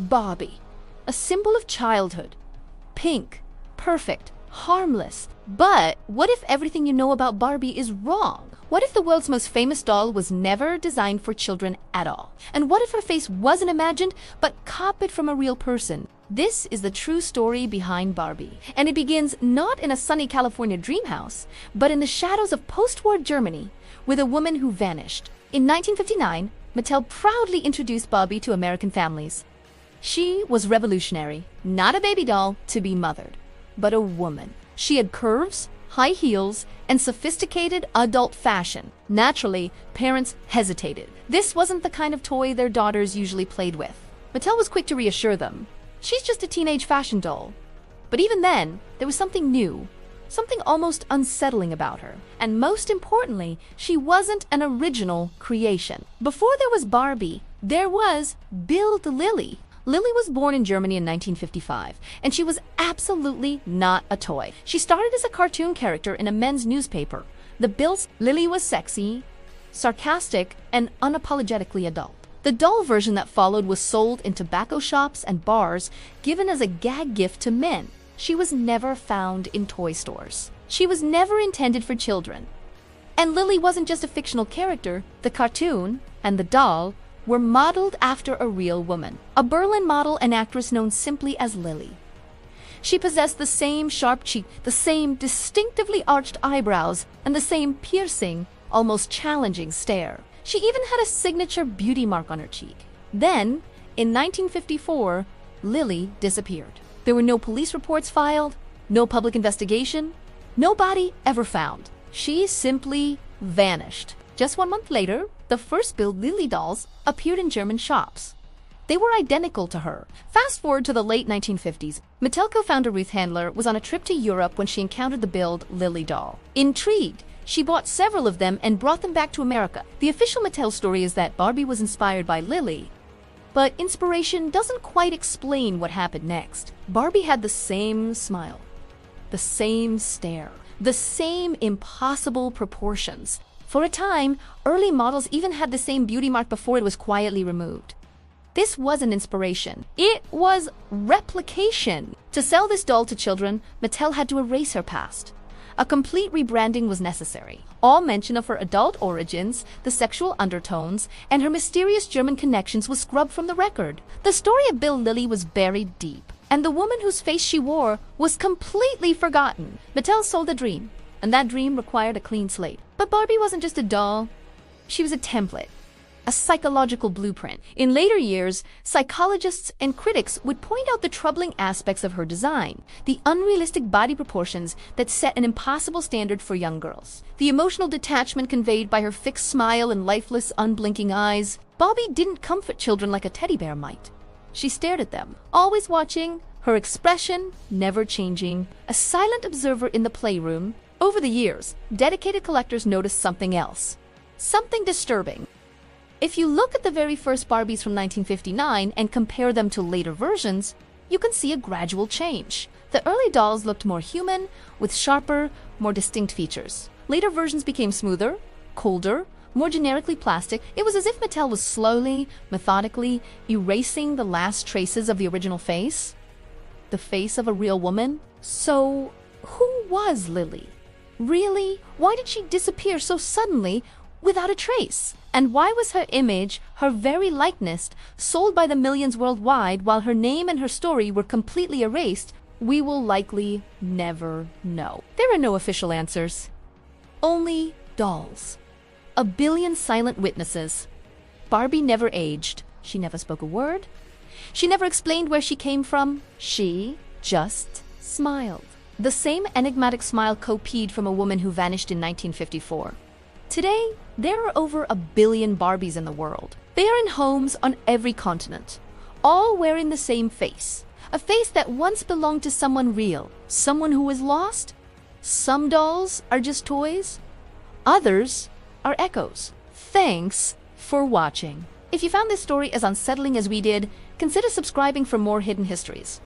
Barbie, a symbol of childhood. Pink, perfect, harmless. But what if everything you know about Barbie is wrong? What if the world's most famous doll was never designed for children at all? And what if her face wasn't imagined, but copied from a real person? This is the true story behind Barbie. And it begins not in a sunny California dream house, but in the shadows of post-war Germany, with a woman who vanished. In 1959, Mattel proudly introduced Barbie to American families. She was revolutionary, not a baby doll to be mothered, but a woman. She had curves, high heels, and sophisticated adult fashion. Naturally, parents hesitated. This wasn't the kind of toy their daughters usually played with. Mattel was quick to reassure them. She's just a teenage fashion doll. But even then, there was something new, something almost unsettling about her. And most importantly, she wasn't an original creation. Before there was Barbie, there was Bild Lilli. Lilli was born in Germany in 1955, and she was absolutely not a toy. She started as a cartoon character in a men's newspaper. The Bild Lilli was sexy, sarcastic, and unapologetically adult. The doll version that followed was sold in tobacco shops and bars, given as a gag gift to men. She was never found in toy stores. She was never intended for children. And Lilli wasn't just a fictional character. The cartoon and the doll were modeled after a real woman, a Berlin model and actress known simply as Lilli. She possessed the same sharp cheek, the same distinctively arched eyebrows, and the same piercing, almost challenging stare. She even had a signature beauty mark on her cheek. Then, in 1954, Lilli disappeared. There were no police reports filed, no public investigation, no body ever found. She simply vanished. Just 1 month later, the first Bild Lilli dolls appeared in German shops. They were identical to her. Fast forward to the late 1950s, Mattel co-founder Ruth Handler was on a trip to Europe when she encountered the Bild Lilli doll. Intrigued, she bought several of them and brought them back to America. The official Mattel story is that Barbie was inspired by Lilli, but inspiration doesn't quite explain what happened next. Barbie had the same smile, the same stare, the same impossible proportions. For a time, early models even had the same beauty mark before it was quietly removed. This wasn't inspiration. It was replication. To sell this doll to children, Mattel had to erase her past. A complete rebranding was necessary. All mention of her adult origins, the sexual undertones, and her mysterious German connections was scrubbed from the record. The story of Bild Lilli was buried deep, and the woman whose face she wore was completely forgotten. Mattel sold a dream, and that dream required a clean slate. But Barbie wasn't just a doll. She was a template, a psychological blueprint. In later years, psychologists and critics would point out the troubling aspects of her design, the unrealistic body proportions that set an impossible standard for young girls, the emotional detachment conveyed by her fixed smile and lifeless, unblinking eyes. Barbie didn't comfort children like a teddy bear might. She stared at them, always watching, her expression never changing, a silent observer in the playroom. Over the years, dedicated collectors noticed something else, something disturbing. If you look at the very first Barbies from 1959 and compare them to later versions, you can see a gradual change. The early dolls looked more human, with sharper, more distinct features. Later versions became smoother, colder, more generically plastic. It was as if Mattel was slowly, methodically erasing the last traces of the original face. The face of a real woman. So, who was Lilli? Really? Why did she disappear so suddenly without a trace? And why was her image, her very likeness, sold by the millions worldwide while her name and her story were completely erased? We will likely never know. There are no official answers. Only dolls. A billion silent witnesses. Barbie never aged. She never spoke a word. She never explained where she came from. She just smiled. The same enigmatic smile copied from a woman who vanished in 1954. Today, there are over 1 billion Barbies in the world. They are in homes on every continent, all wearing the same face. A face that once belonged to someone real, someone who was lost. Some dolls are just toys. Others are echoes. Thanks for watching. If you found this story as unsettling as we did, consider subscribing for more hidden histories.